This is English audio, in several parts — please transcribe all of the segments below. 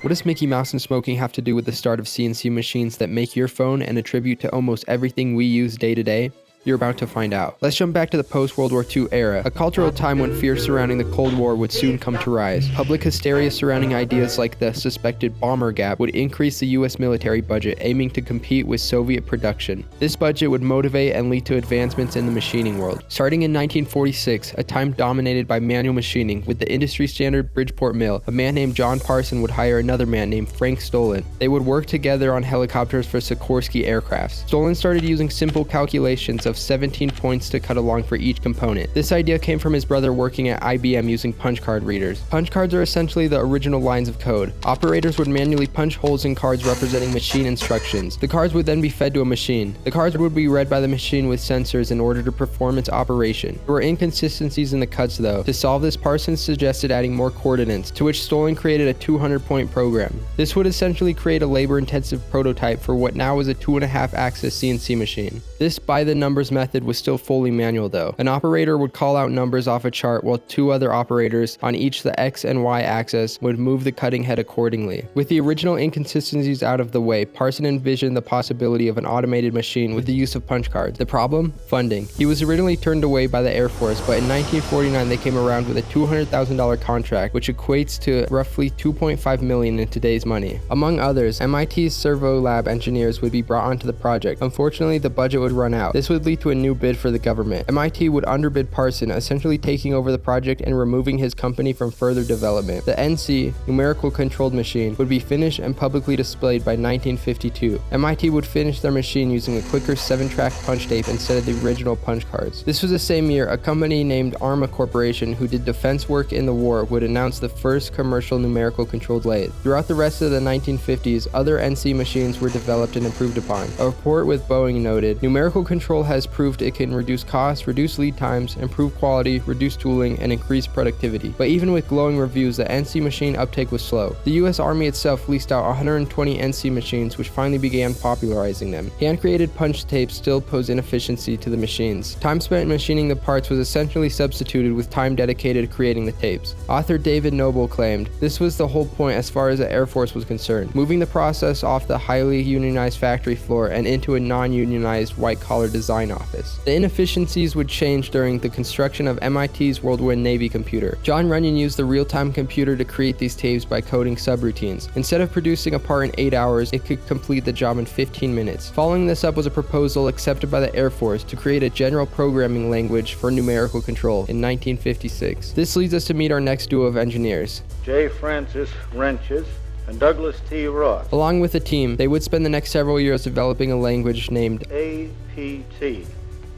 What does Mickey Mouse and smoking have to do with the start of CNC machines that make your phone and attribute to almost everything we use day to day? You're about to find out. Let's jump back to the post-World War II era, a cultural time when fears surrounding the Cold War would soon come to rise. Public hysteria surrounding ideas like the suspected bomber gap would increase the US military budget, aiming to compete with Soviet production. This budget would motivate and lead to advancements in the machining world. Starting in 1946, a time dominated by manual machining, with the industry standard Bridgeport mill, a man named John Parson would hire another man named Frank Stolen. They would work together on helicopters for Sikorsky aircrafts. Stolen started using simple calculations of 17 points to cut along for each component. This idea came from his brother working at IBM using punch card readers. Punch cards are essentially the original lines of code. Operators would manually punch holes in cards representing machine instructions. The cards would then be fed to a machine. The cards would be read by the machine with sensors in order to perform its operation. There were inconsistencies in the cuts though. To solve this, Parson suggested adding more coordinates, to which Stolen created a 200-point program. This would essentially create a labor-intensive prototype for what now is a 2.5-axis CNC machine. This by-the-numbers method was still fully manual though. An operator would call out numbers off a chart while two other operators on each the X and Y axis would move the cutting head accordingly. With the original inconsistencies out of the way, Parson envisioned the possibility of an automated machine with the use of punch cards. The problem? Funding. He was originally turned away by the Air Force, but in 1949 they came around with a $200,000 contract, which equates to roughly $2.5 million in today's money. Among others, MIT's Servo Lab engineers would be brought onto the project. Unfortunately, the budget would run out. This would lead to a new bid for the government. MIT would underbid Parson, essentially taking over the project and removing his company from further development. The NC, Numerical Controlled machine, would be finished and publicly displayed by 1952. MIT would finish their machine using a quicker 7-track punch tape instead of the original punch cards. This was the same year a company named Arma Corporation, who did defense work in the war, would announce the first commercial numerical controlled lathe. Throughout the rest of the 1950s, other NC machines were developed and improved upon. A report with Boeing noted, "Numerical Control has proved it can reduce costs, reduce lead times, improve quality, reduce tooling, and increase productivity." But even with glowing reviews, the NC machine uptake was slow. The US Army itself leased out 120 NC machines, which finally began popularizing them. Hand-created punch tapes still pose inefficiency to the machines. Time spent machining the parts was essentially substituted with time dedicated to creating the tapes. Author David Noble claimed, "This was the whole point as far as the Air Force was concerned, moving the process off the highly unionized factory floor and into a non-unionized white-collar design office." The inefficiencies would change during the construction of MIT's whirlwind Navy computer. John Runyon used the real-time computer to create these tapes by coding subroutines. Instead of producing a part in 8 hours, it could complete the job in 15 minutes. Following this up was a proposal accepted by the Air Force to create a general programming language for numerical control in 1956. This leads us to meet our next duo of engineers, J. Francis Wrenches and Douglas T. Ross. Along with the team, they would spend the next several years developing a language named APT,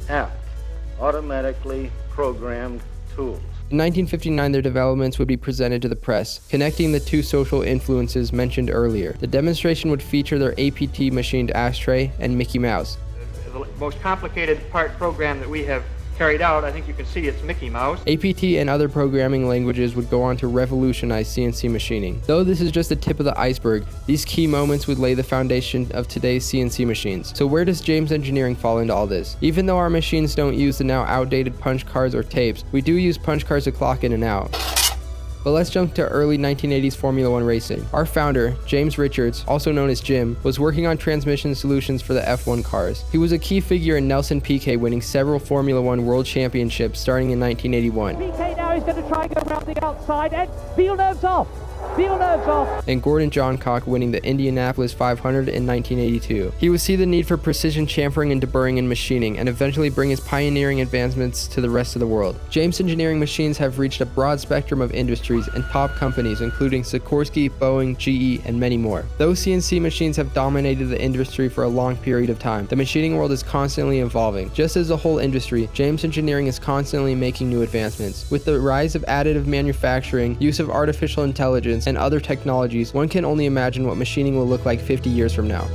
apt, automatically programmed tools. In 1959, their developments would be presented to the press, connecting the two social influences mentioned earlier. The demonstration would feature their APT machined ashtray and Mickey Mouse. The most complicated part program that we have carried out, I think you can see it's Mickey Mouse. APT and other programming languages would go on to revolutionize CNC machining. Though this is just the tip of the iceberg, these key moments would lay the foundation of today's CNC machines. So where does James Engineering fall into all this? Even though our machines don't use the now outdated punch cards or tapes, we do use punch cards to clock in and out. But let's jump to early 1980s Formula One racing. Our founder, James Richards, also known as Jim, was working on transmission solutions for the F1 cars. He was a key figure in Nelson Piquet winning several Formula One world championships starting in 1981. Piquet now is going to try and go around the outside, and Villeneuve's off. Villeneuve's off. And Gordon Johncock winning the Indianapolis 500 in 1982. He would see the need for precision chamfering and deburring and machining, and eventually bring his pioneering advancements to the rest of the world. James Engineering machines have reached a broad spectrum of industries and top companies including Sikorsky, Boeing, GE, and many more. Though CNC machines have dominated the industry for a long period of time, the machining world is constantly evolving. Just as the whole industry, James Engineering is constantly making new advancements. With the rise of additive manufacturing, use of artificial intelligence, and other technologies, one can only imagine what machining will look like 50 years from now.